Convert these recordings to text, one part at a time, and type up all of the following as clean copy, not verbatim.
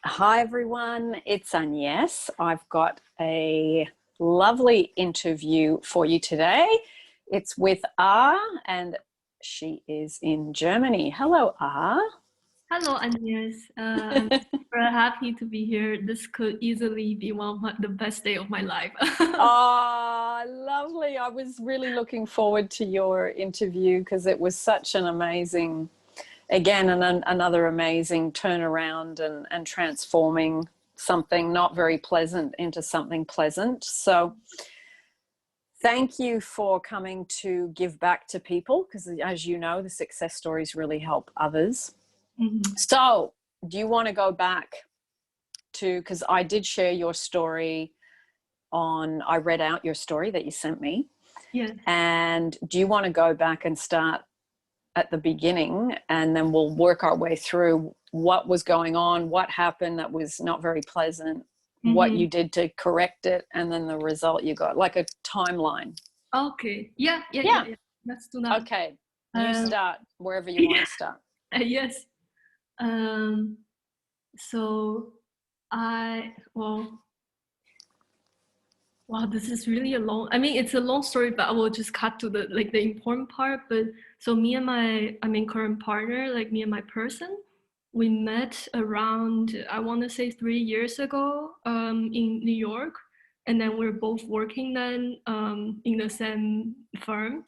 Hi everyone, it's Agnes. I've got a lovely interview for you today. It's with R and she is in Germany. Hello, R. Hello, Agnes. I'm very happy to be here. This could easily be the best day of my life. Oh, lovely. I was really looking forward to your interview because it was such an amazing, again, another amazing turnaround and transforming something not very pleasant into something pleasant. So thank you for coming to give back to people because, as you know, the success stories really help others. Mhm. So do you want to go back to, because I did share your story I read out your story that you sent me. Yes. And do you want to go back and start at the beginning, and then we'll work our way through what was going on, what happened that was not very pleasant, what Hmm. you did to correct it, and then the result you got, like a timeline. Okay. Yeah, yeah, yeah, Yeah. yeah. Let's do that. Okay. You Um, start wherever you want yeah, to start. yes. Um, so well, wow, this is really I mean, it's a long story, but I will just cut to the important part. But so me and my current partner, like me and my person, we met around, I want to say 3 years ago, in New York. And then we're both working then, in the same firm.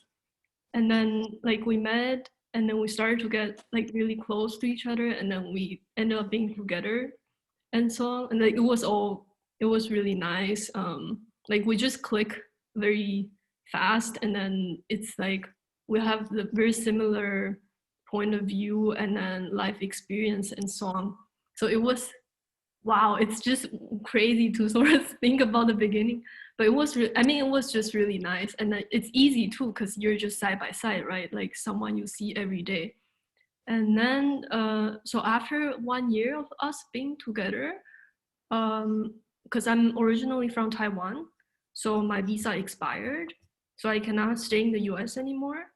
And then like we met and then we started to get like really close to each other. And then we ended up being together and so on. And like it was really nice. Like we just click very fast, and then it's like we have the very similar point of view and then life experience and so on. So it was wow. It's just crazy to sort of think about the beginning, but I mean, it was just really nice, and then it's easy too because you're just side by side, right? Like someone you see every day. And then so after 1 year of us being together, because I'm originally from Taiwan, so my visa expired, so I cannot stay in the US anymore,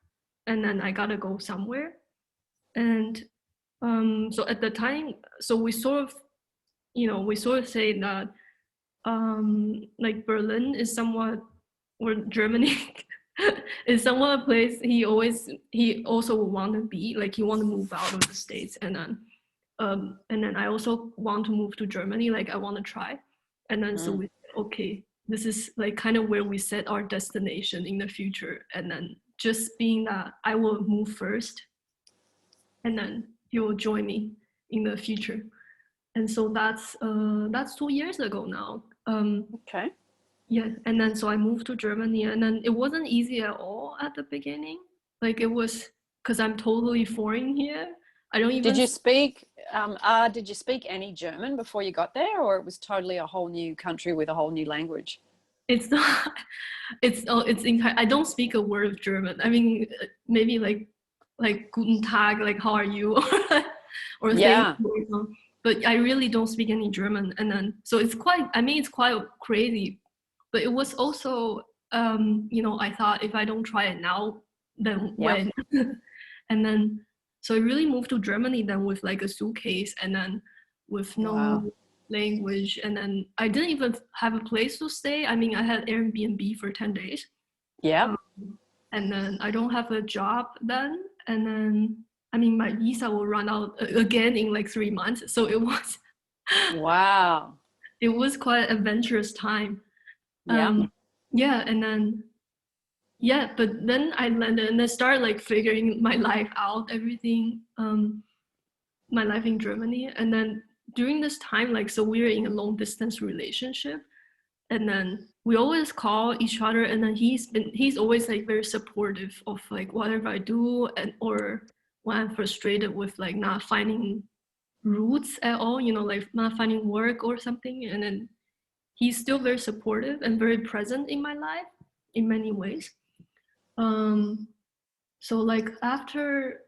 and then I gotta go somewhere. And so at the time, so we sort of say that like Berlin is somewhat, or Germany is somewhat a place he also would want to be, like he want to move out of the States, and then I also want to move to Germany, like I want to try. And then so Mm. we said, okay, this is like kind of where we set our destination in the future. And then just being that I will move first, and then he will join me in the future. And so that's 2 years ago now. Okay. Yeah, and then so I moved to Germany, and then it wasn't easy at all at the beginning. Like it was because I'm totally foreign here. I don't Did even you speak, did you speak any German before you got there, or it was totally a whole new country with a whole new language? It's not. I don't speak a word of German. I mean, maybe like Guten Tag, like how are you, or thank Yeah. you. But I really don't speak any German. And then so it's quite. I mean, it's quite crazy. But it was also, I thought if I don't try it now, then Yep. when? And then so I really moved to Germany then with like a suitcase, and then with Wow. no language, and then I didn't even have a place to stay. I mean, I had Airbnb for 10 days, Yep. um, and then I don't have a job then, and then I mean my visa will run out again in like 3 months, so Wow. it was quite an adventurous time. Yep. Yeah, and then yeah, but then I landed and I started like figuring my life out, everything, my life in Germany. And then during this time, like, so we were in a long distance relationship, and then we always call each other. And then he's always like very supportive of like whatever I do, and or when I'm frustrated with like not finding roots at all, like not finding work or something. And then he's still very supportive and very present in my life in many ways. Um, so like after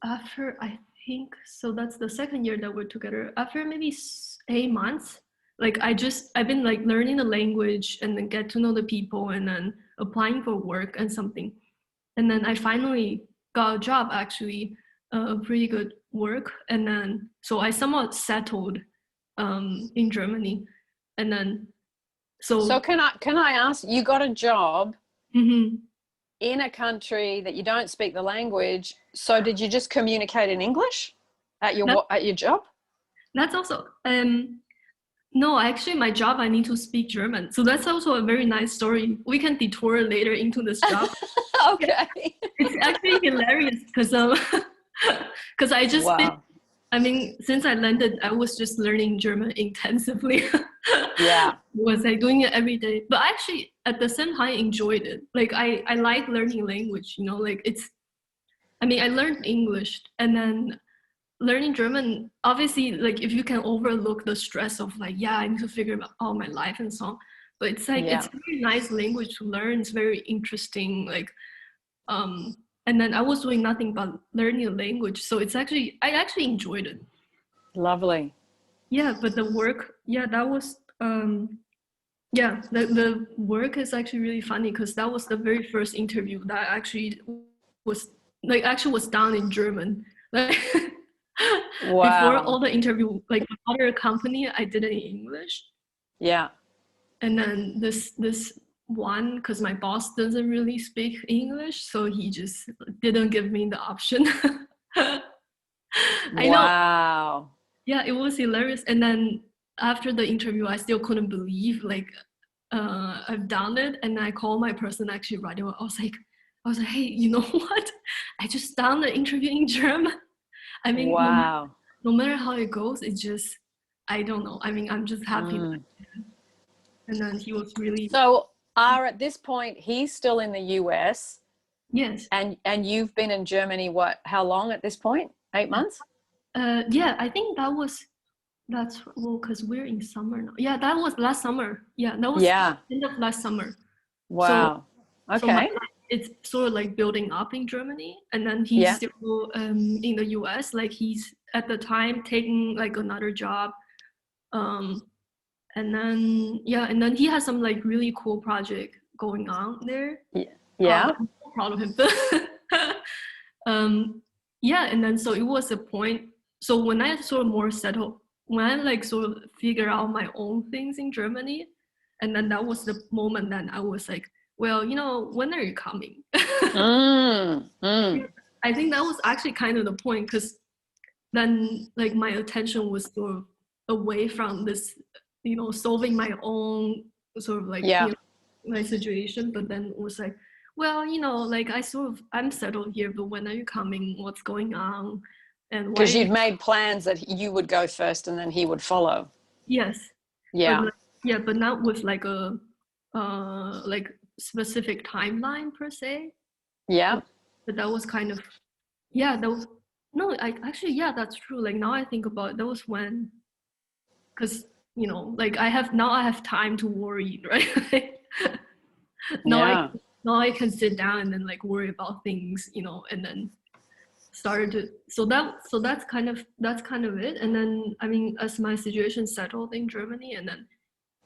I think so that's the second year that we're together. After maybe 8 months, like I've been like learning the language and then get to know the people and then applying for work and something. And then I finally got a job, actually, a pretty good work. And then so I somewhat settled in Germany. And then So can I ask, you got a job mhm. in a country that you don't speak the language, so did you just communicate in English at that, your job? that's also no, actually my job I need to speak German. So that's also a very nice story. We can detour later into this job. Okay. It's actually hilarious because because I just did, Wow. I mean, since I landed, I was just learning German intensively. Yeah. Was like doing it every day. But actually at the same time I enjoyed it. Like I like learning language, you know, like it's I mean I learned English and then learning German, obviously like if you can overlook the stress of like, yeah, I need to figure out my life and so on. But it's like it's Yeah. a very nice language to learn. It's very interesting. Like and then I was doing nothing but learning a language. So it's actually I actually enjoyed it. Lovely. Yeah, but the work, yeah, that was yeah, the work is actually really funny because that was the very first interview that actually was like actually was done in German. Like before all Wow. the interview, like other company, I did it in English. Yeah. And then this one, because my boss doesn't really speak English, so he just didn't give me the option. I know. Wow. Yeah, it was hilarious. And then after the interview, I still couldn't believe like I've done it. And I called my person actually right away. I was like, hey, you know what? I just done the interview in German. I mean, Wow. no matter how it goes, it's just I don't know. I mean, I'm just happy. Mm. And then he was really So are at this point he's still in the US yes. and you've been in Germany what, how long at this point? 8 months? Yeah, I think that's well because we're in summer now. Yeah, that was last summer. Yeah, that was Yeah. end of last summer. So Wow. so my Okay. it's sort of like building up in Germany, and then he's Yeah. still in the US. Like he's at the time taking like another job, um, and then yeah, and then he has some like really cool project going on there. Yeah. I'm so proud of him. um, yeah, and then so it was a point. So when I sort of more settled, when I like sort of figure out my own things in Germany, and then that was the moment that I was like, well, you know, when are you coming? Mm. Mm. I think that was actually kind of the point because then like my attention was sort of away from this, you know, solving my own sort of like, you Yeah. know, my situation, but then it was like, well, you know, like I'm settled here, but when are you coming? What's going on? And why Because are you you'd made plans that you would go first and then he would follow. yes. But Yeah. like, yeah, but not with like a like specific timeline per se. Yeah. But that was kind of yeah, that was no, I actually yeah, that's true. Like now I think about it, that was when because you know, like I have time to worry, right? now I Yeah. now I can sit down and then like worry about things, you know, and then started to so that's kind of it. And then I mean, as my situation settled in Germany, and then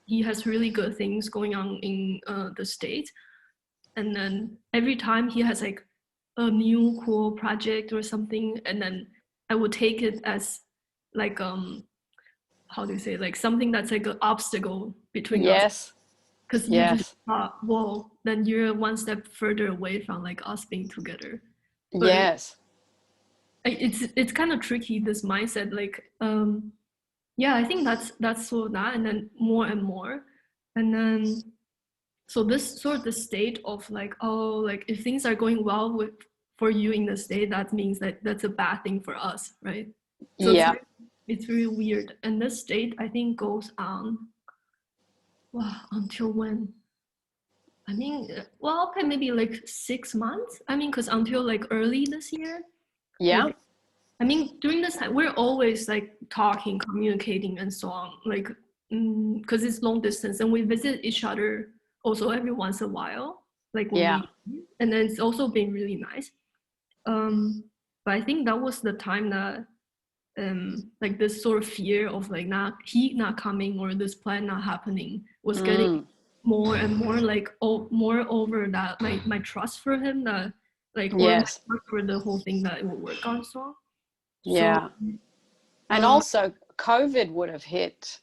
he has really good things going on in the States. And then every time he has like a new cool project or something, and then I would take it as like how do you say like something that's like an obstacle between us Yes. because you just Yes. thought, whoa, then you're one step further away from like us being together. But Yes. it's kind of tricky this mindset like yeah, I think that's sort of that, and then more and more, and then so this sort of the state of like oh like if things are going well with for you in the state that means that that's a bad thing for us, right? So Yeah. it's very weird, and this state I think goes on wow until when I mean well okay maybe like 6 months I mean because until like early this year Yeah. like I mean during this time we're always like talking communicating and so on like because it's long distance and we visit each other also every once in a while like when Yeah. we and then it's also been really nice um but I think that was the time that like this sort of fear of like not he not coming or this plan not happening was getting Mm. more and more like more over that my trust for him that like or my Yes. trust for the whole thing that it will work on so Yeah. And uh also COVID would have hit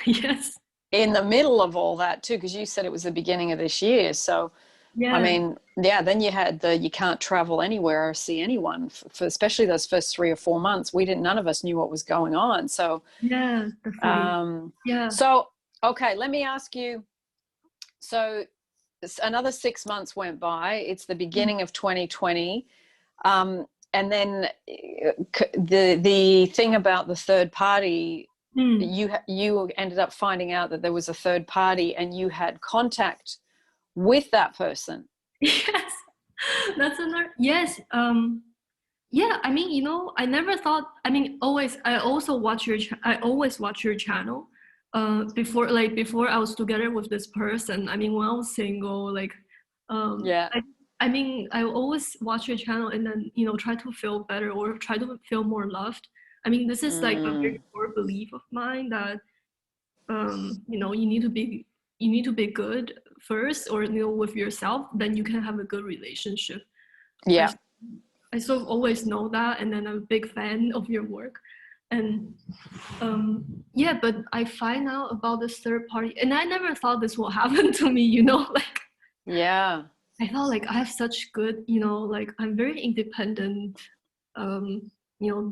Yes. in the middle of all that too, because you said it was the beginning of this year. So, I Yeah. mean, yeah, then you had you can't travel anywhere or see anyone for especially those first 3 or 4 months. None of us knew what was going on. So, Yeah, definitely. um, Yeah. so okay, let me ask you. So, another 6 months went by. It's the Mm. beginning of 2020. And then the thing about the third party, Mm. you ended up finding out that there was a third party and you had contact with that person. Yes. That's another, yes. Yeah, I mean, I never thought, I mean, I also watch I always watch your channel. Before I was together with this person, I mean, when I was single, like, Yeah. I mean, I always watch your channel and then, try to feel better or try to feel more loved. I mean, this is like a very Mm, core belief of mine that, you need to be good first, or, with yourself, then you can have a good relationship. I yeah. I sort of always know that, and then I'm a big fan of your work. And yeah, but I find out about this third party, and I never thought this will happen to me, like Yeah. I felt like I have such good, like I'm very independent. Um,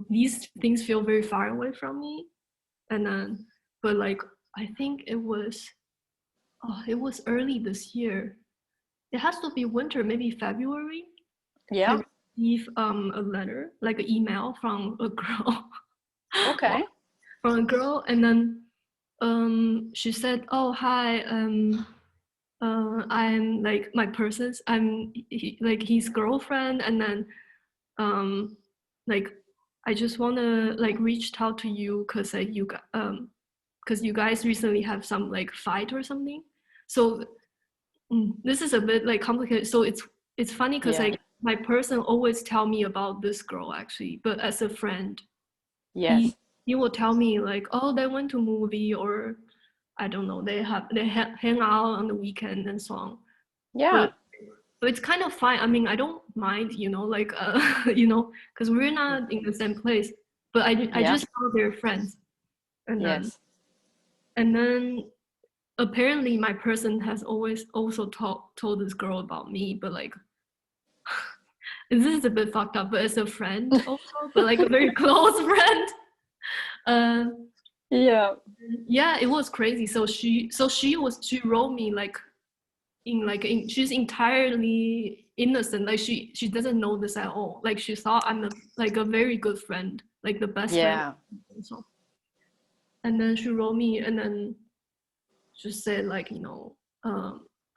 these things feel very far away from me. And then, but like, I think it was early this year. It has to be winter, maybe February. I Yeah. received a letter, like an email from a girl. Wow. Okay. From a girl, and then she said, "Oh, hi, I'm like my person's, like his girlfriend, and then like I just wanna like reach out to you because because you guys recently have some like fight or something." So this is a bit like complicated. So it's funny because Yeah. like my person always tell me about this girl actually, but as a friend, he Yes. he will tell me like, oh, they went to movie, or I don't know, hang out on the weekend and so on. Yeah. But it's kind of fine. I mean, I don't mind, like because we're not in the same place. But I Yeah. just know they're friends, and then Yes. and then apparently my person has always also told this girl about me, but like this is a bit fucked up. But as a friend also, but like a very close friend. Uh, Yeah. yeah, it was crazy. She wrote me like she's entirely innocent. Like she doesn't know this at all. Like she thought I'm like a very good friend, like the best friend. Yeah. So, and then she wrote me, and then she said like,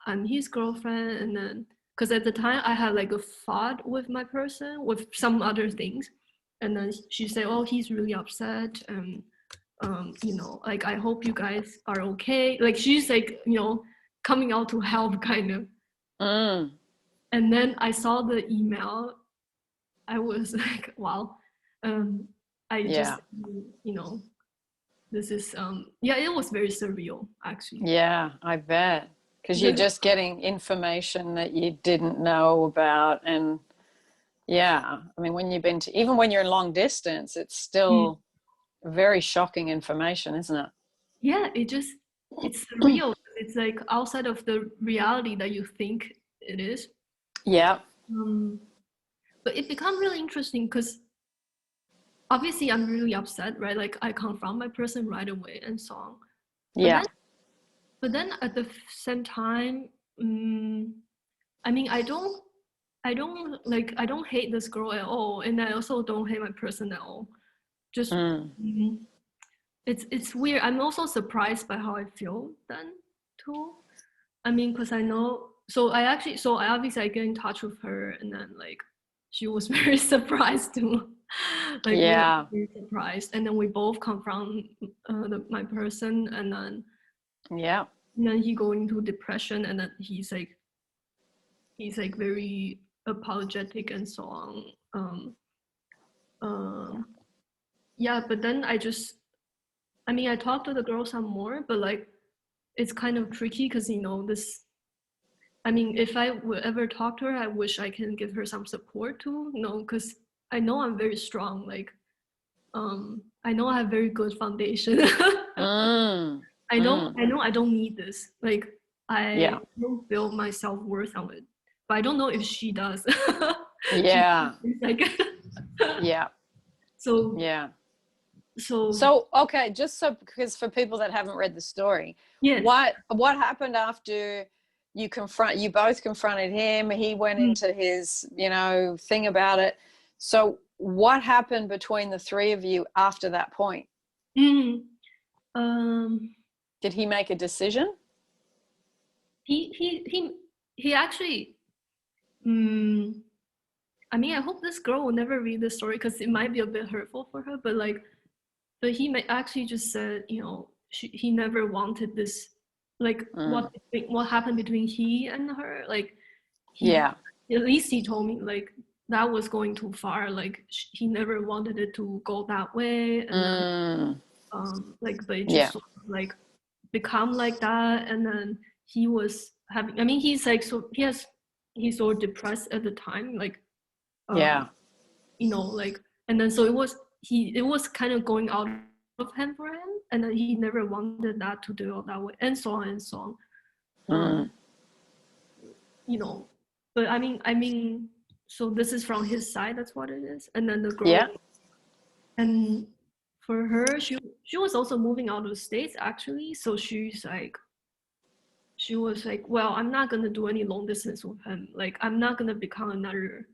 I'm his girlfriend, and then because at the time I had like a fight with my person with some other things, and then she said, oh, he's really upset, and like I hope you guys are okay. Like she's like, coming out to help kind of. Mm, And then I saw the email. I was like, wow. Um, I yeah. just, this is yeah, it was very surreal actually. Yeah. I bet. Because you're Because just getting information that you didn't know about. And yeah, I mean, even when you're in long distance, it's still very shocking information, isn't it? yeah, it's surreal. It's like outside of the reality that you think it is. Yeah. Um, but it become really interesting because obviously I'm really upset, right? Like I confront my person right away and so on. But Yeah. then at the same time, I mean, I don't hate this girl at all, and I also don't hate my person at all. Just Mm, it's weird. I'm also surprised by how I feel then too. I mean, because I know. So I obviously I get in touch with her, and then like she was very surprised too. Like we were yeah. very surprised, and then we both confront my person, Yeah. and then he go into depression, and then he's like very apologetic and so on. Um, yeah, but then I mean, I talked to the girl some more, but like it's kind of tricky because this. I mean, if I would ever talk to her, I wish I can give her some support too. Because I know I'm very strong. Like I know I have very good foundation. Mm, I know I don't need this. Like I yeah. don't build my self-worth on it. But I don't know if she does. She Yeah. it's like Yeah. so Yeah. so So, okay, just so, because for people that haven't read the story, yeah. what happened after you both confronted him, he went Mm, into his, thing about it. So what happened between the three of you after that point? mm, um Did he make a decision? he actually mm, I mean I hope this girl will never read this story because it might be a bit hurtful for her, but like but he may actually just said, he never wanted this, like Mm, what happened between he and her. Like he, yeah. at least he told me like that was going too far. Like he never wanted it to go that way, and then Mm, like but it just yeah. sort of like become like that, and then he was having. I mean, he's like so he's so depressed at the time, like um Yeah. like and then so it was kind of going out of hand for him, and then he never wanted that to do it that way, and so on and so on. Mm, um you know but I mean so this is from his side, that's what it is. And then the yeah. girl, and for her, she was also moving out of the States actually, so she was like, well, I'm not gonna do any long distance with him, like I'm not gonna become another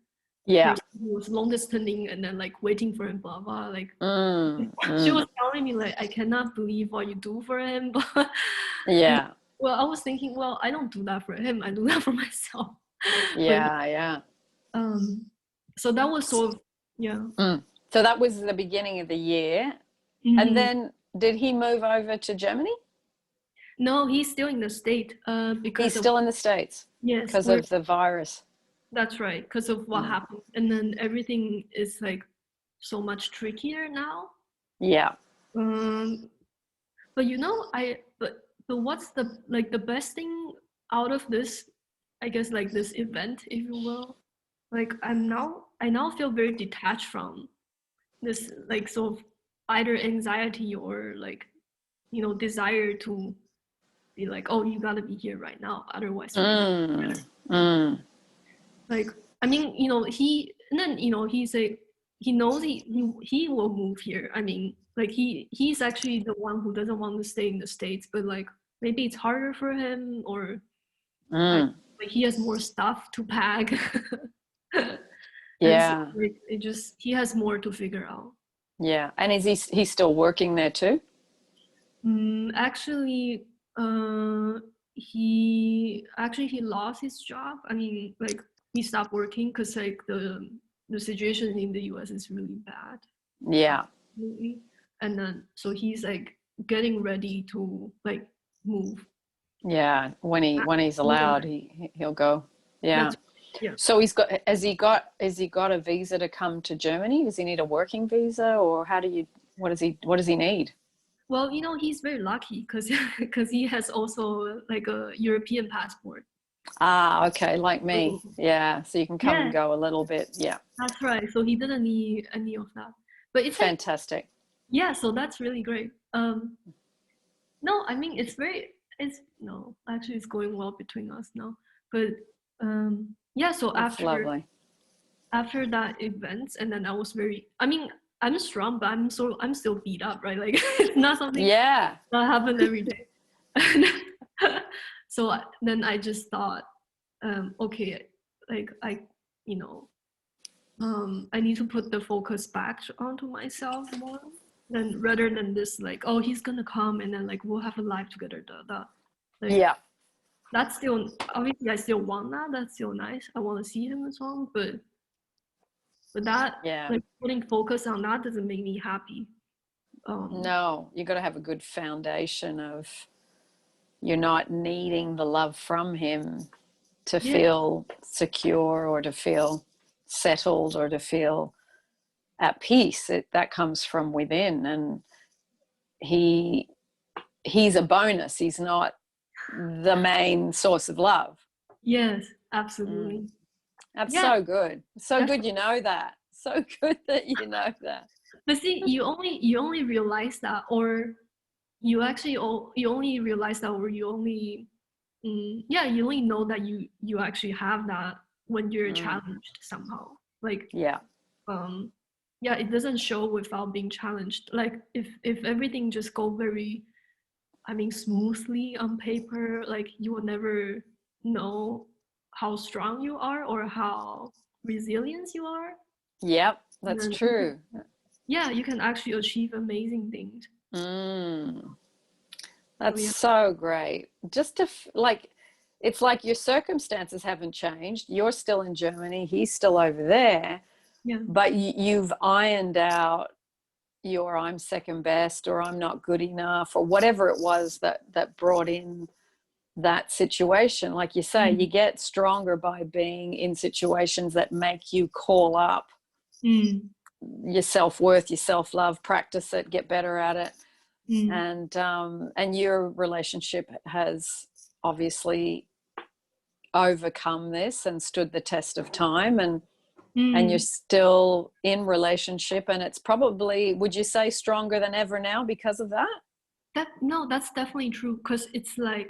Yeah. person who was long distancing and then like waiting for him, blah blah, like Mm, she was mm, telling me like I cannot believe what you do for him. But and yeah. well, I was thinking, well, I don't do that for him, I do that for myself. But Yeah. Yeah. um so that was sort of, yeah. Mm. So that was the beginning of the year. And Mhm. then did he move over to Germany? No, he's still in the state He's because of, still in the States yes, because we're, of the virus. that's right, because of what Mm. happened, and then everything is like so much trickier now. Yeah. um but but what's the like the best thing out of this, I guess, like this event, if you will, like I now feel very detached from this, like sort of either anxiety or like desire to be like, oh, you gotta be here right now, otherwise we're gonna, Mm. Mm. like, I mean, he, and then he's like, he knows he will move here. I mean, like he's actually the one who doesn't want to stay in the States, but like maybe it's harder for him, or I, Mm. like he has more stuff to pack. And so Yeah. like it just, he has more to figure out. Yeah. And is he's still working there too? Actually, he lost his job. I mean, like he stopped working because like the situation in the U.S. is really bad. Yeah. Absolutely. And then so he's like getting ready to like move. Yeah. When he's allowed, he'll go. Yeah. That's, yeah. So has he got a visa to come to Germany? Does he need a working visa, or what does he need? Well, he's very lucky because because he has also like a European passport. Ah, okay, like me. So, Yeah. So you can come and yeah, go a little bit. Yeah. that's right. So he didn't need any of that. But it's like, Fantastic. yeah, so that's really great. No, I mean it's no, actually it's going well between us now. But yeah, so That's lovely. after that event, and then I was very, I mean, I'm strong, but I'm still beat up, right? Like it's not something Yeah. that happen every day. So then I just thought, okay, like you know, I need to put the focus back onto myself more than rather than this, like, oh, he's gonna come and then like we'll have a life together, like Yeah. that's still, obviously I still want that, that's still nice, I want to see him as well, but that, Yeah. like putting focus on that doesn't make me happy. No, you got to have a good foundation of you're not needing the love from him to Yeah, feel secure or to feel settled or to feel at peace. That comes from within, and he he's a bonus. He's not the main source of love. yes, Mm. absolutely. That's Yeah, so good. So that's good you know that. So good that you know that. But see, you only realize that, or you only realize that, or you only yeah, you only know that you actually have that when you're Mm, challenged somehow. Like yeah. um yeah, it doesn't show without being challenged. Like if everything just go very, I mean, smoothly on paper, like you will never know how strong you are or how resilient you are. Yep, And that's then true. yeah, you can actually achieve amazing things. Mm, So that's yeah, so great. Just to like, it's like your circumstances haven't changed. You're still in Germany, he's still over there, yeah, but you've ironed out your I'm second best or I'm not good enough or whatever it was that brought in that situation. Like you say, you mm, get stronger by being in situations that make you call up mm, your self-worth, your self-love, practice it, get better at it. mm, And your relationship has obviously overcome this and stood the test of time, and you're mm. still in relationship, and it's probably, would you say, stronger than ever now because of that? That no, that's definitely true. Cause it's like,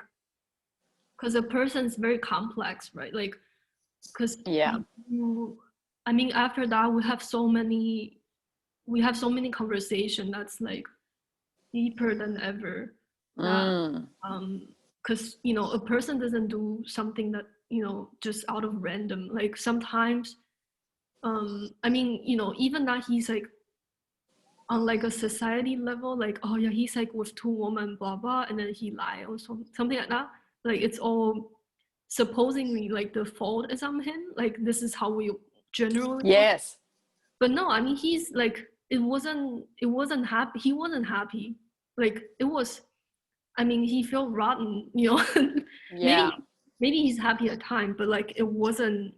cause a person is very complex, right? Like, cause Yeah. you, I mean, after that we have so many conversation that's like deeper than ever. That Mm. because a person doesn't do something that just out of random. Like sometimes, I mean, even that he's like on like a society level, like, oh yeah, he's like with two women, blah blah, and then he lie or something like that. Like it's all supposedly like the fault is on him. Like this is how we generally work. Yes. But no, I mean he's like it wasn't happy. He wasn't happy. Like it was. I mean he felt rotten. Yeah. maybe maybe he's happy at time, but like it wasn't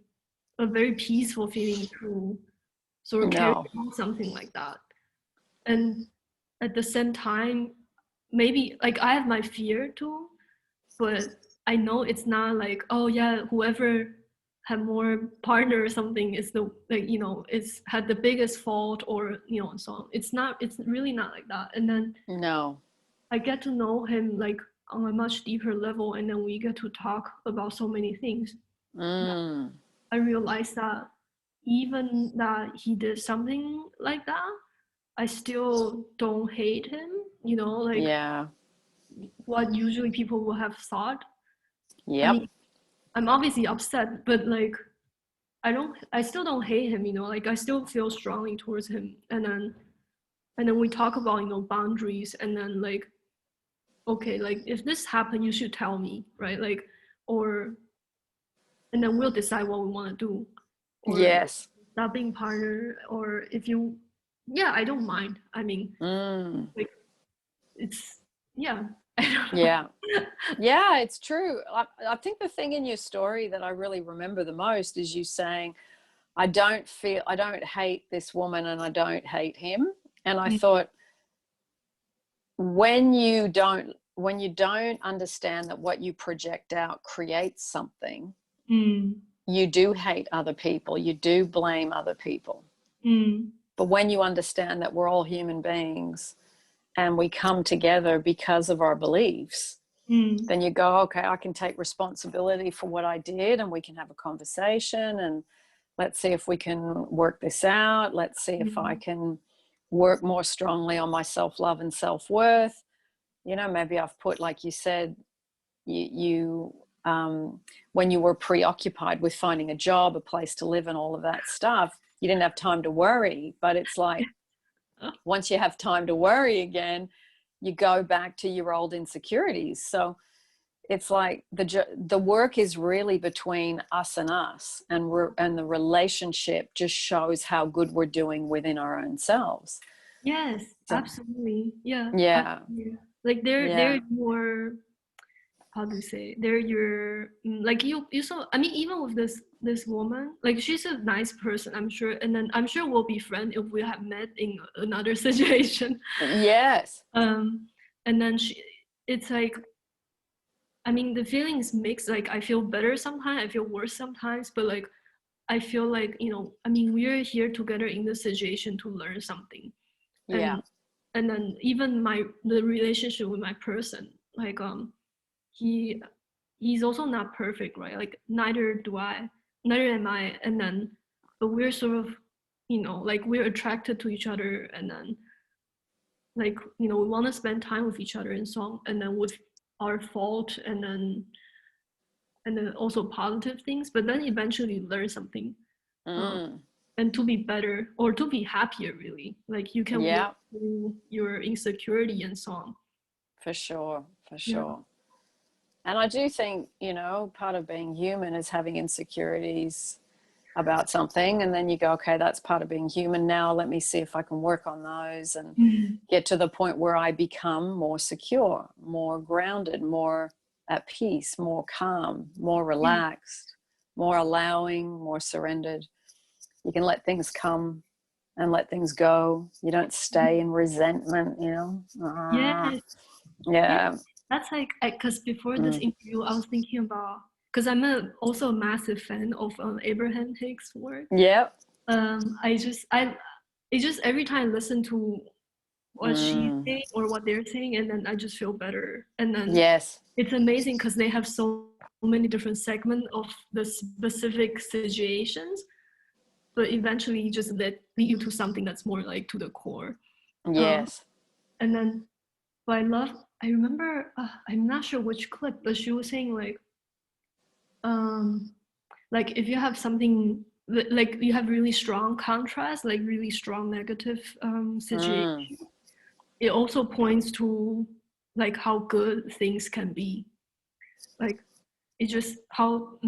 a very peaceful feeling to sort of carry No. on something like that. And at the same time, maybe like I have my fear too, but I know it's not like, oh yeah, whoever had more partner or something is the like is had the biggest fault, or so on. It's really not like that. And then No. I get to know him like on a much deeper level, and then we get to talk about so many things. Mm. I realized that even that he did something like that, I still don't hate him, like Yeah. what usually people would have thought. I Yep. mean, I'm obviously upset, but like I still don't hate him, like I still feel strongly towards him. And then we talk about, boundaries, and then like, okay, like if this happened, you should tell me, right? Like, or, and then we'll decide what we want to do, or Yes. not being partner, or if you, yeah, I don't mind. I mean, Mm. like it's, yeah, I don't know. Yeah. Yeah, it's true. I think the thing in your story that I really remember the most is you saying, I don't hate this woman and I don't hate him. And I Mm, thought, when you don't understand that what you project out creates something, mm, you do hate other people, you do blame other people. mm, But when you understand that we're all human beings and we come together because of our beliefs, mm, then you go, okay, I can take responsibility for what I did, and we can have a conversation, and let's see if we can work this out. Let's see if I mm, can work more strongly on my self-love and self-worth. Maybe I've put, like you said, you when you were preoccupied with finding a job, a place to live, and all of that stuff, you didn't have time to worry. But it's like, once you have time to worry again, you go back to your old insecurities. So it's like the work is really between us and us, and the relationship just shows how good we're doing within our own selves. yes, So absolutely. Yeah, yeah. absolutely. Like they're Yeah. your, how do you say, they're your, like you saw, I mean, even with this woman, like she's a nice person, I'm sure, and then I'm sure we'll be friends if we have met in another situation. Yes. um and then it's like, I mean, the feelings mix. Like I feel better sometimes, I feel worse sometimes, but like I feel like, I mean, we're here together in this situation to learn something. Yeah. And then even the relationship with my person, like he's also not perfect, right? Like neither am I. And then but we're sort of, like we're attracted to each other, and then like, we want to spend time with each other and so on, and then with our fault, and then also positive things, but then eventually learn something, and to be better or to be happier, really. Like you can Yeah. work through your insecurity and so on. For sure. For Yeah. sure. And I do think, part of being human is having insecurities about something. And then you go, okay, that's part of being human. Now let me see if I can work on those and get to the point where I become more secure, more grounded, more at peace, more calm, more relaxed, more allowing, more surrendered. You can let things come and let things go. You don't stay in resentment, Yeah. Yeah. That's like, because before this interview, I was thinking about, because I'm also a massive fan of Abraham Hicks' work. Yep. It's just every time I listen to what she's saying or what they're saying, and then I just feel better. And then Yes. it's amazing because they have so many different segments of the specific situations, but eventually just lead you to something that's more like to the core. Yes. And then, but I remember, I'm not sure which clip, but she was saying like if you have something, like you have really strong contrast, like really strong negative situation, it also points to like how good things can be. Like it's just how,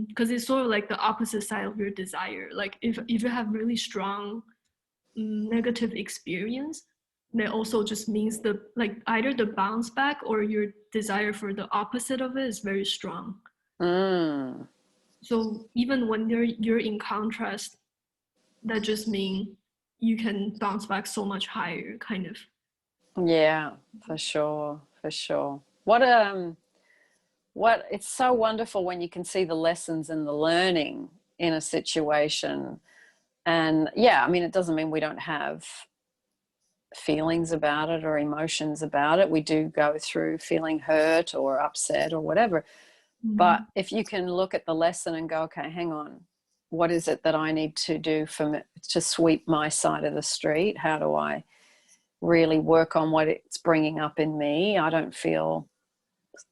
because it's sort of like the opposite side of your desire. Like if you have really strong negative experience, that also just means the like either the bounce back or your desire for the opposite of it is very strong. So even when you're in contrast, that just means you can bounce back so much higher, kind of. Yeah, for sure. For sure. What it's so wonderful when you can see the lessons and the learning in a situation. And yeah, I mean, it doesn't mean we don't have feelings about it or emotions about it. We do go through feeling hurt or upset or whatever. But if you can look at the lesson and go, okay, hang on, what is it that I need to do to sweep my side of the street? How do I really work on what it's bringing up in me? I don't feel,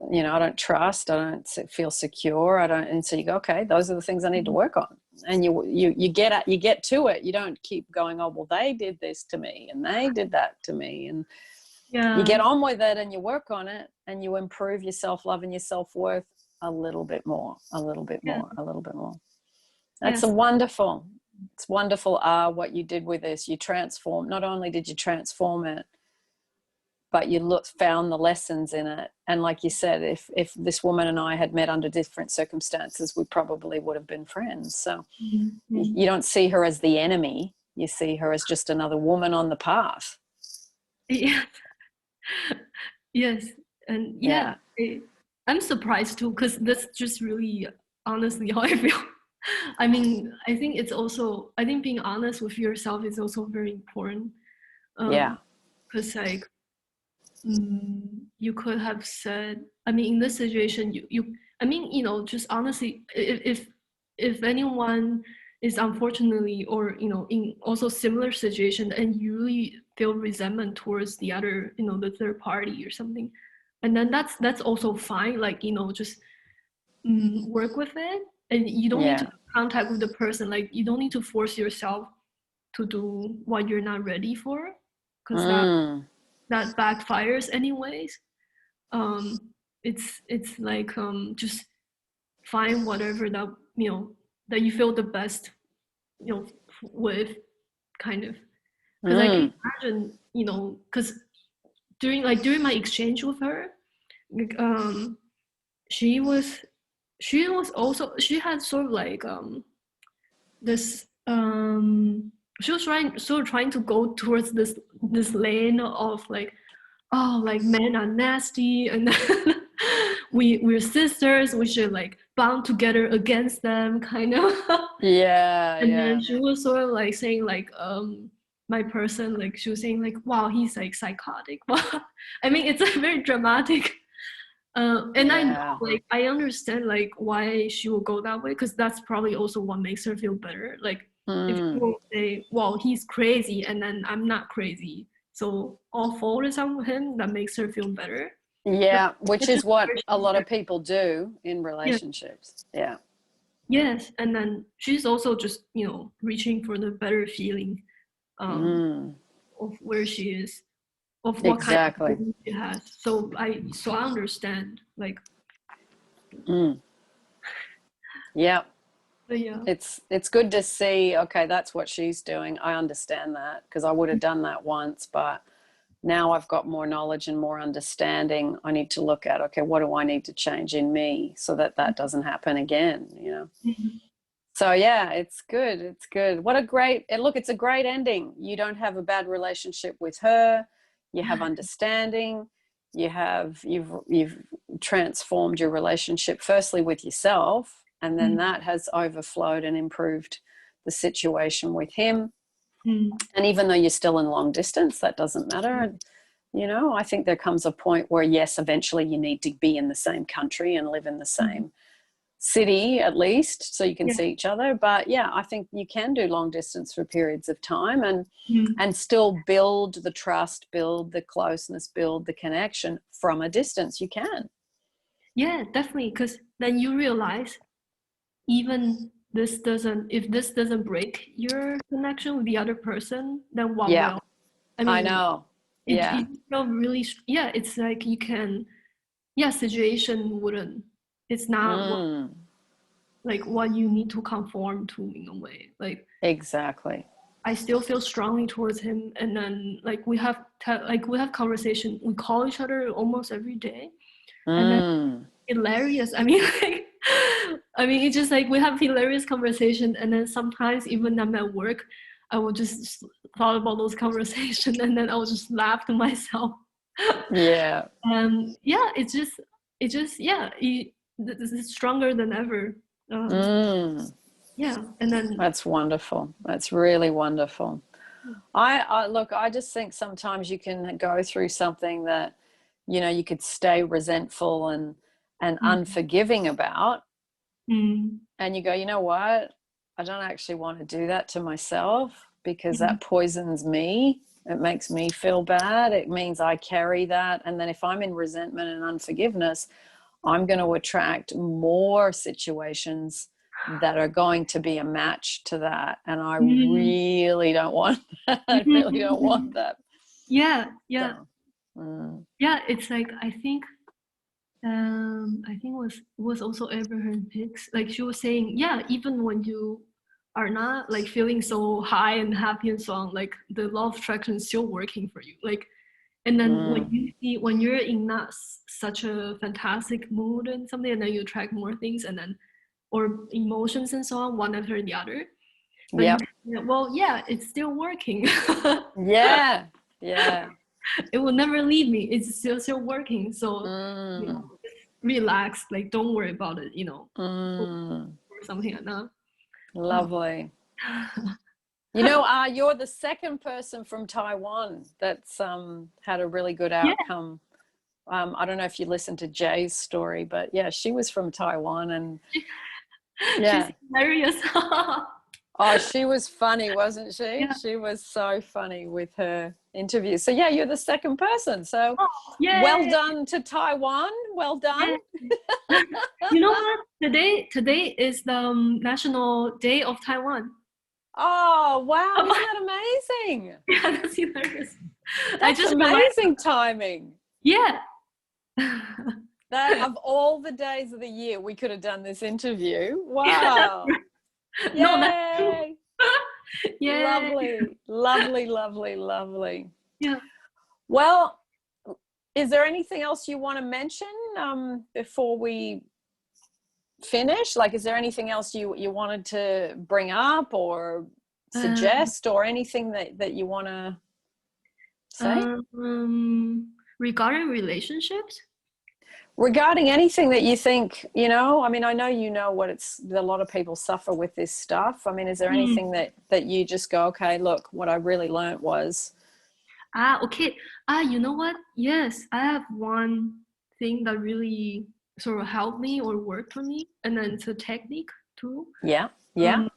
I don't trust, I don't feel secure, and so you go, okay, those are the things I need to work on. And you get to it. You don't keep going, oh, well, they did this to me and they did that to me. And you get on with it and you work on it and you improve your self-love and your self-worth a little bit more. That's wonderful. It's wonderful, what you did with this. You transformed, not only did you transform it, but you found the lessons in it. And like you said, if this woman and I had met under different circumstances, we probably would have been friends. So you don't see her as the enemy. You see her as just another woman on the path. Yeah. Yes. And I'm surprised too, because that's just really honestly how I feel. I mean, I think being honest with yourself is also very important. Because like, you could have said, I mean, in this situation, I mean, just honestly, if anyone is unfortunately, or, in also similar situation, and you really feel resentment towards the other, the third party or something, and then that's also fine. Like, just work with it, and you don't need to contact with the person. Like, you don't need to force yourself to do what you're not ready for, because that backfires anyways. It's like, just find whatever that that you feel the best with, kind of. Because I can imagine, because during my exchange with her, like, she had sort of like this she was trying to go towards this lane of like, oh, like men are nasty, and then we're sisters, we should like bond together against them, kind of. And then she was sort of like saying like, my person, like she was saying like, wow, he's like psychotic. Well, I mean, it's a very dramatic. And I know, Yeah. like, I understand like why she will go that way, because that's probably also what makes her feel better. Like, if people say, well, he's crazy, and then I'm not crazy, so all fault is on him, that makes her feel better. Yeah, which It's is just what where a she's lot at. of people do in Yeah. relationships. Yeah. Yes, and then she's also just, reaching for the better feeling um, Mm, of where she is, of what kind of exactly. feeling she has. So I understand. Like, Mm, yeah. but yeah. It's good to see, okay, that's what she's doing. I understand that because I would have done that once, but now I've got more knowledge and more understanding. I need to look at, okay, what do I need to change in me so that that doesn't happen again, you know? Mhm. So yeah, it's good. It's good. What a great, look, it's a great ending. You don't have a bad relationship with her. You have understanding. You've transformed your relationship firstly with yourself, and then Mm, that has overflowed and improved the situation with him. mm, And even though you're still in long distance, that doesn't matter. You know, I think there comes a point where, yes, eventually you need to be in the same country and live in the mm. same city at least so you can Yeah. see each other. But yeah, I think you can do long distance for periods of time Mm. and still build the trust, build the closeness, build the connection from a distance. You can. Yeah, definitely. Because then you realize, even if this doesn't break your connection with the other person, then what Yeah, will? I I mean, know. it Yeah. you feel really, yeah, it's like you can, yeah, situation wouldn't, it's not what, Mm, like what you need to conform to in a way. Like, exactly. I still feel strongly towards him, and then like we have conversation, we call each other almost every day, and then Mm, hilarious. I mean, like, I mean, it's just like we have hilarious conversation, and then sometimes even I'm at work, I will just thought about those conversations, and then I will just laugh to myself. yeah. Yeah, yeah, this is stronger than ever. Um, Mm, yeah, and then that's wonderful. That's really wonderful. I look, I just think sometimes you can go through something that, you know, you could stay resentful and mm, unforgiving about, mm, and you go, you know what? I don't actually want to do that to myself because mm, that poisons me. It makes me feel bad. It means I carry that. And then if I'm in resentment and unforgiveness, I'm going to attract more situations that are going to be a match to that. And I mm, really don't want that. I really don't want that. yeah, yeah, So, mm, yeah. It's like I think was also Abraham Hicks. Like she was saying, yeah, even when you are not like feeling so high and happy and so on, like the law of attraction is still working for you. Like, and then mm, when you're in not such a fantastic mood and something, and then you attract more things, and then or emotions and so on, one after the other. But you yep. can, well, yeah, it's still working. Yeah. Yeah. It will never leave me. It's still working. So, Mm, just relax. Like, don't worry about it. Or mm, something like that. Um, lovely. You know, you're the second person from Taiwan that's had a really good yeah, outcome. I don't know if you listened to Jay's story, but yeah, she was from Taiwan, and she's yeah. hilarious. Oh, she was funny, wasn't she? Yeah. She was so funny with her interview. So yeah, you're the second person. So Oh, well yay! done to Taiwan. Well done. Yeah. You know what? Today is the National Day of Taiwan. Oh, wow. Isn't Oh, that amazing? yeah, that's hilarious. I That's just realized. amazing timing. Yeah. That of all the days of the year we could have done this interview. Yeah, that's Wow. right. No, that's true. Yay. Yay. Lovely. Lovely, lovely, lovely. Yeah. Well, is there anything else you want to mention before we finish? Like, is there anything else you wanted to bring up or Um, suggest or anything that you want to say? regarding relationships. regarding anything that you think, you know, I mean, I know you know what it's, a lot of people suffer with this stuff. I mean, is there Mm. anything that you just go, okay, look, what I really learned was, Okay. You know what? Yes, I have one thing that really sort of helped me or worked for me, and then it's a technique too. yeah, yeah, Um,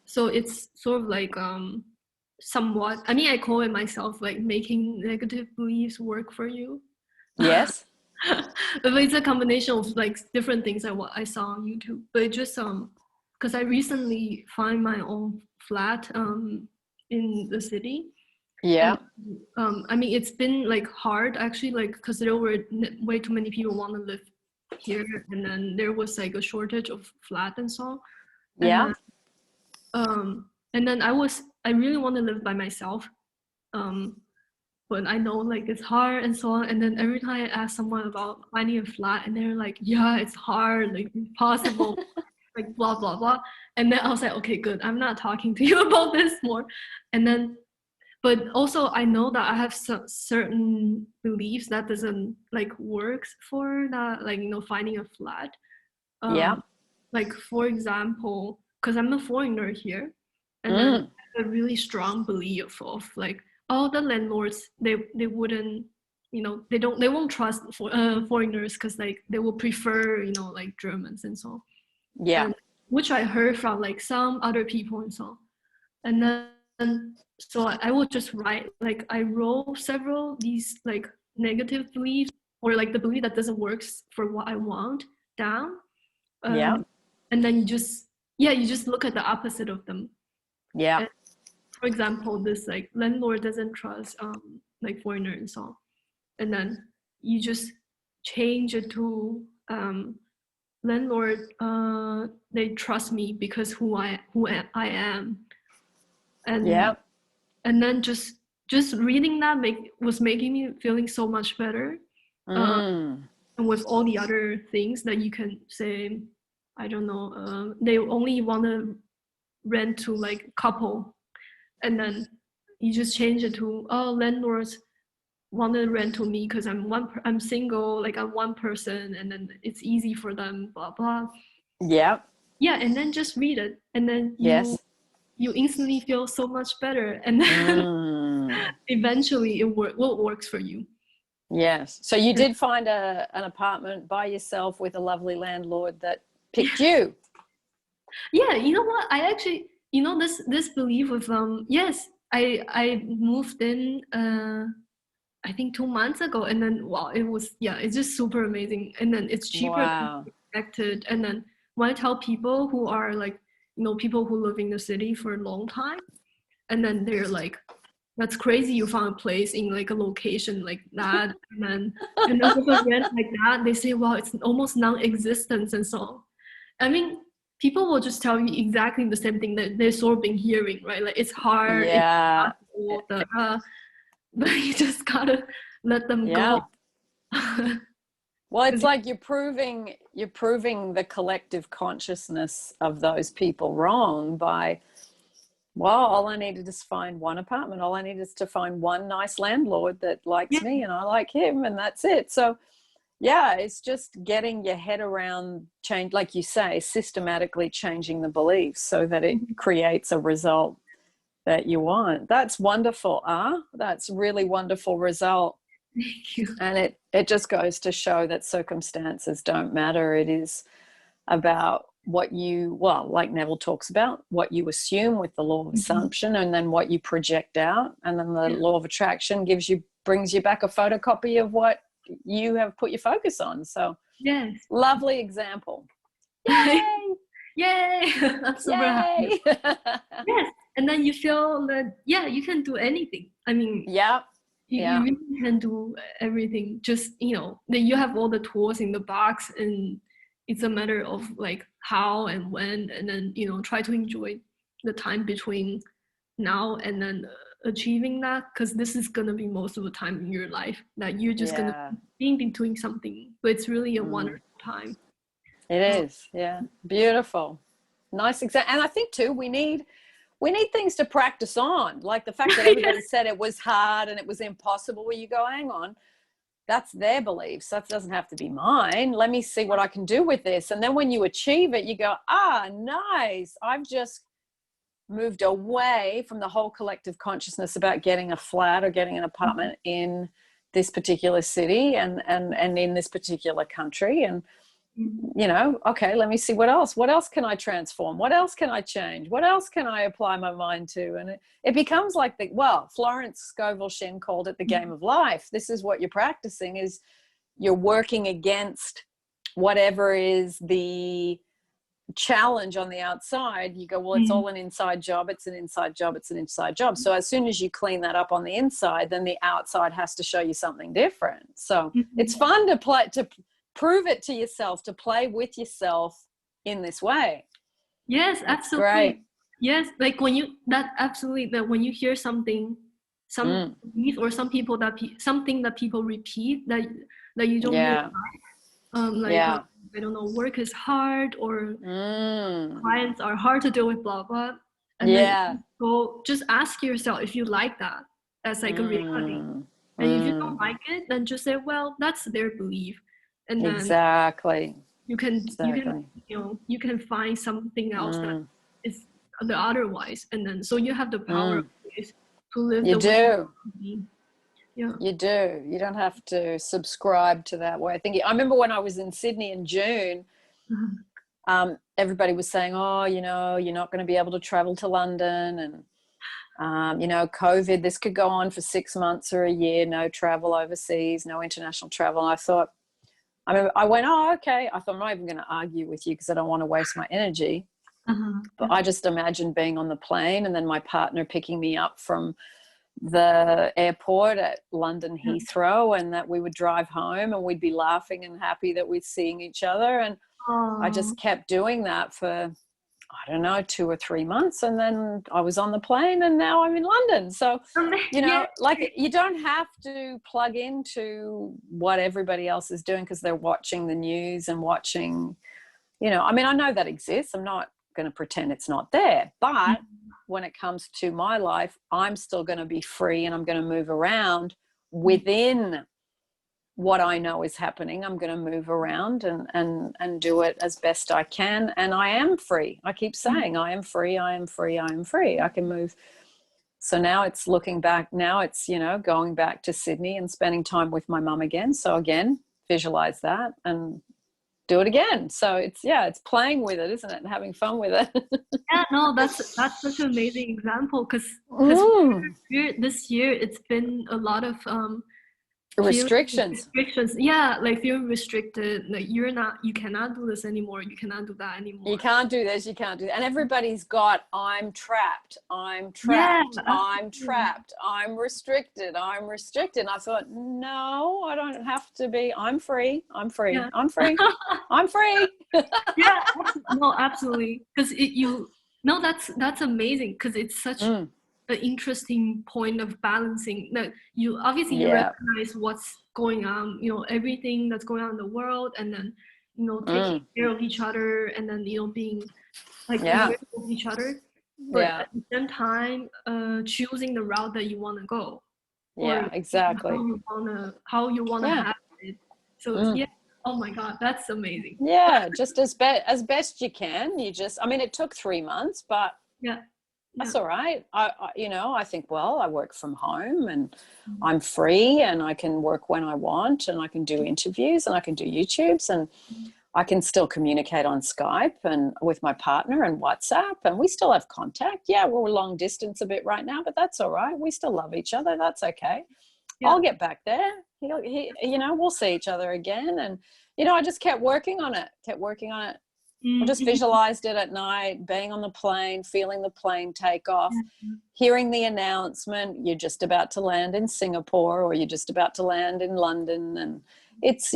so it's sort of like somewhat. I mean, I call it myself like making negative beliefs work for you. yes, But it's a combination of like different things I saw on YouTube. But it just because I recently find my own flat in the city, and yeah, I mean it's been like hard actually, like because there were way too many people want to live here, and then there was like a shortage of flat and so, and yeah, then I really want to live by myself, um but I know like it's hard and so on. And then every time I ask someone about finding a flat, and they're like, "Yeah, it's hard, like impossible, like blah blah blah." And then I was like, "Okay, good. I'm not talking to you about this more." And then, but also I know that I have certain beliefs that doesn't like works for that, like finding a flat. yeah, Like for example, because I'm a foreigner here, and then mm, I have a really strong belief of like all the landlords they wouldn't they won't trust foreigners because like they will prefer like Germans and so, yeah, and which I heard from like some other people and so, and then so I will just write like I wrote several these like negative beliefs or like the belief that doesn't work for what I want down, yeah, and then you just look at the opposite of them. yeah, And for example, this like landlord doesn't trust like foreigner and so on. And then you just change it to landlord they trust me because who I am. and yeah, and then just reading that was making me feeling so much better. uh, mm, and with all the other things that you can say, I don't know, they only want to rent to like couple, and then you just change it to, oh, landlords want to rent to me because I'm single, like I'm one person, and then it's easy for them, blah blah. yeah, Yeah, and then just read it, and then you yes, you instantly feel so much better, and then mm, eventually will works for you. yes. So you did find an apartment by yourself with a lovely landlord that picked Yeah, you. yeah. You know what? I actually, this belief of yes, I moved in I think 2 months ago, and then wow, it was, yeah, it's just super amazing, and then it's cheaper than Wow. expected. And then when I tell people who are like, people who live in the city for a long time, and then they're like, "That's crazy! You found a place in like a location like that." And then with a rent like that, they say, "Wow, it's almost non-existent," and so on. I mean, people will just tell you exactly the same thing that they've sort of been hearing, right? Like it's hard, it's Yeah. impossible, but you just gotta let them go. Yeah. Well, it's 'Cause like you're proving the collective consciousness of those people wrong by, well, all I needed is find one apartment. All I need is to find one nice landlord that likes yeah, me and I like him, and that's it. So, yeah, it's just getting your head around change, like you say, systematically changing the beliefs so that it mhm. creates a result that you want. That's wonderful. That's really wonderful result. Thank you. And it just goes to show that circumstances don't matter. It is about what you, well, like Neville talks about, what you assume with the law of Mhm. assumption, and then what you project out. And then the Yeah. law of attraction brings you back a photocopy of what you have put your focus on. So Yes. lovely example. Yay! Yay! I'm super happy. Yay! Yes. And then you feel that, yeah, you can do anything. I mean, Yep. you Yeah. really can do everything. Just, that you have all the tools in the box, and it's a matter of like how and when, and then, try to enjoy the time between now and then achieving that, because this is going to be most of the time in your life that you're just going to Yeah. be doing something, but it's really a Mm. wonderful time. It Uh, is. Yeah. Beautiful. Nice example. And I think too, we need things to practice on, like the fact that everybody yes. said it was hard and it was impossible, where you go, hang on, that's their beliefs. That doesn't have to be mine. Let me see what I can do with this. And then when you achieve it, you go, nice. I've just moved away from the whole collective consciousness about getting a flat or getting an apartment in this particular city and in this particular country. And, you know, okay, let me see what else can I transform? What else can I change? What else can I apply my mind to? And it becomes like Florence Scovel Shinn called it the game of life. This is what you're practicing, is you're working against whatever is the challenge on the outside. You go, well, it's all an inside job. It's an inside job. It's an inside job. So as soon as you clean that up on the inside, then the outside has to show you something different. So it's fun to prove it to yourself, to play with yourself in this way. Yes, That's absolutely. Great. Yes, like when you hear something, some belief or some people something that people repeat that you don't really like. I don't know, work is hard, or clients are hard to deal with, blah blah. And then go just ask yourself if you like that as like a reality. And if you don't like it, then just say, well, that's their belief. And then you can you can find something else that is the otherwise, and then so you have the power to live the way you Yeah. You do. You don't have to subscribe to that way of thinking. I remember when I was in Sydney in June, everybody was saying, oh, you know, you're not going to be able to travel to London, and you know, COVID, this could go on for 6 months or a year, no travel overseas, no international travel. And I went, oh, okay. I thought, I'm not even going to argue with you because I don't want to waste my energy. But I just imagined being on the plane and then my partner picking me up from the airport at London Heathrow, and that we would drive home and we'd be laughing and happy that we're seeing each other. And I just kept doing that for, I don't know, 2 or 3 months. And then I was on the plane and now I'm in London. So, you know, like, you don't have to plug into what everybody else is doing because they're watching the news and watching, you know, I mean, I know that exists. I'm not going to pretend it's not there, but when it comes to my life, I'm still going to be free and I'm going to move around within what I know is happening. I'm going to move around and do it as best I can. And I am free. I keep saying, I am free, I am free, I am free. I can move. So now it's looking back. Now it's, you know, going back to Sydney and spending time with my mum again. So again, visualize that and do it again. So it's playing with it, isn't it? And having fun with it. Yeah, no, that's such an amazing example because this year it's been a lot of restrictions. Yeah, like feeling restricted, like you cannot do this anymore, you cannot do that anymore, you can't do this, you can't do that. And everybody's got, I'm trapped, I'm trapped, I'm restricted. And I thought, no, I don't have to be. I'm free. I'm free. Yeah, no, absolutely. Because that's amazing, because it's such an interesting point of balancing. That you obviously recognize what's going on, you know, everything that's going on in the world, and then, you know, taking care of each other, and then, you know, being like aware of each other, but at the same time choosing the route that you want to go. Exactly. How you wanna have it. So oh my God, that's amazing. Yeah, just as best you can. I mean, it took 3 months, but that's all right. I think, well, I work from home and I'm free and I can work when I want and I can do interviews and I can do YouTubes and I can still communicate on Skype and with my partner and WhatsApp, and we still have contact. Yeah, we're long distance a bit right now, but that's all right. We still love each other. That's okay. I'll get back there. We'll see each other again. And, you know, I just kept working on it. I just visualized it at night, being on the plane, feeling the plane take off, hearing the announcement, you're just about to land in Singapore or you're just about to land in London, and it's,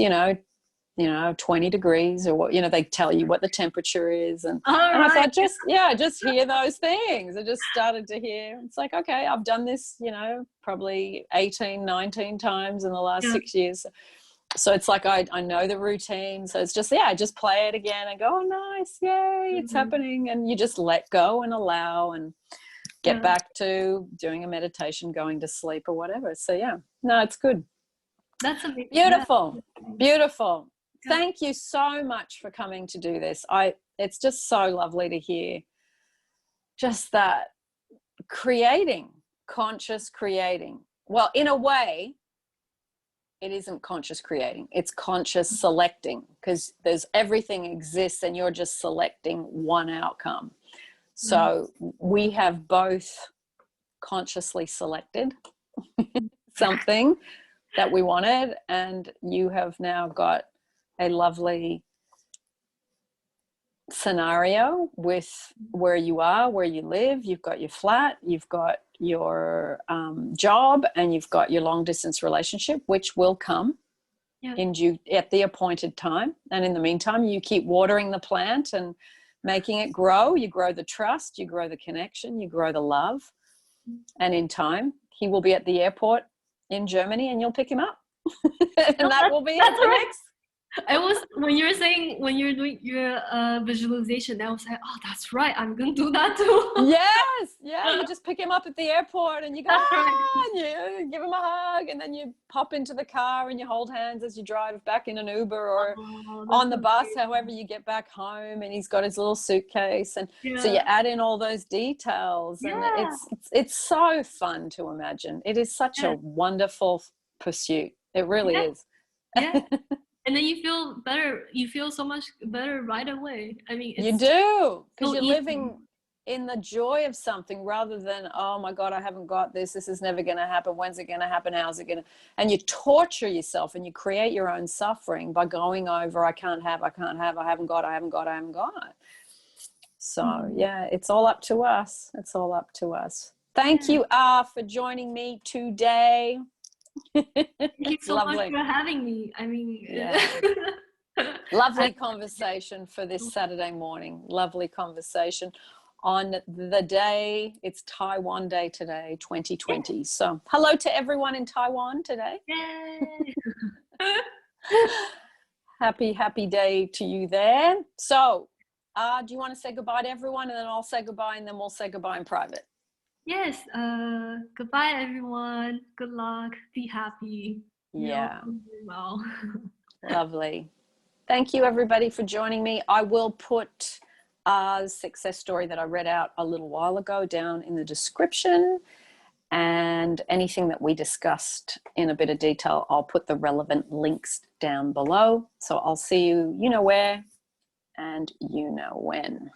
20 degrees or what, they tell you what the temperature is. And I thought, just hear those things. I just started to hear, it's like, okay, I've done this, probably 18, 19 times in the last 6 years. So it's like, I know the routine. So it's just, just play it again and go, oh, nice. Yay. It's happening. And you just let go and allow and get back to doing a meditation, going to sleep or whatever. So no, it's good. That's amazing. Beautiful, beautiful. Yeah. Thank you so much for coming to do this. It's just so lovely to hear just that conscious creating. Well, in a way, it isn't conscious creating, it's conscious selecting, because everything exists and you're just selecting one outcome. So we have both consciously selected something that we wanted, and you have now got a lovely scenario with where you are, where you live. You've got your flat, you've got your job, and you've got your long distance relationship, which will come at the appointed time. And in the meantime, you keep watering the plant and making it grow. You grow the trust, you grow the connection, you grow the love. And in time, he will be at the airport in Germany and you'll pick him up. And that will be it for next. I was, when you were saying, when you're doing your visualization, I was like, oh, that's right, I'm going to do that too. Yes, yeah, you just pick him up at the airport and you go, and you give him a hug, and then you pop into the car and you hold hands as you drive back in an Uber or on the bus, however you get back home, and he's got his little suitcase, and so you add in all those details, and it's so fun to imagine. It is such a wonderful pursuit. It really is. Yeah. And then you feel better. You feel so much better right away. I mean, you do, because you're living in the joy of something rather than, oh my God, I haven't got this. This is never going to happen. When's it going to happen? How's it going to? And you torture yourself and you create your own suffering by going over, I can't have, I haven't got. So yeah, it's all up to us. It's all up to us. Thank you, for joining me today. Thank you so much for having me. I mean, lovely conversation for this Saturday morning. Lovely conversation on the day. It's Taiwan Day today, 2020. So hello to everyone in Taiwan today. Yay. Happy day to you there. So do you want to say goodbye to everyone, and then I'll say goodbye, and then we'll say goodbye in private? Yes. Goodbye, everyone. Good luck. Be happy. Yeah. Well. Lovely. Thank you, everybody, for joining me. I will put a success story that I read out a little while ago down in the description, and anything that we discussed in a bit of detail, I'll put the relevant links down below. So I'll see you, you know where, and you know when.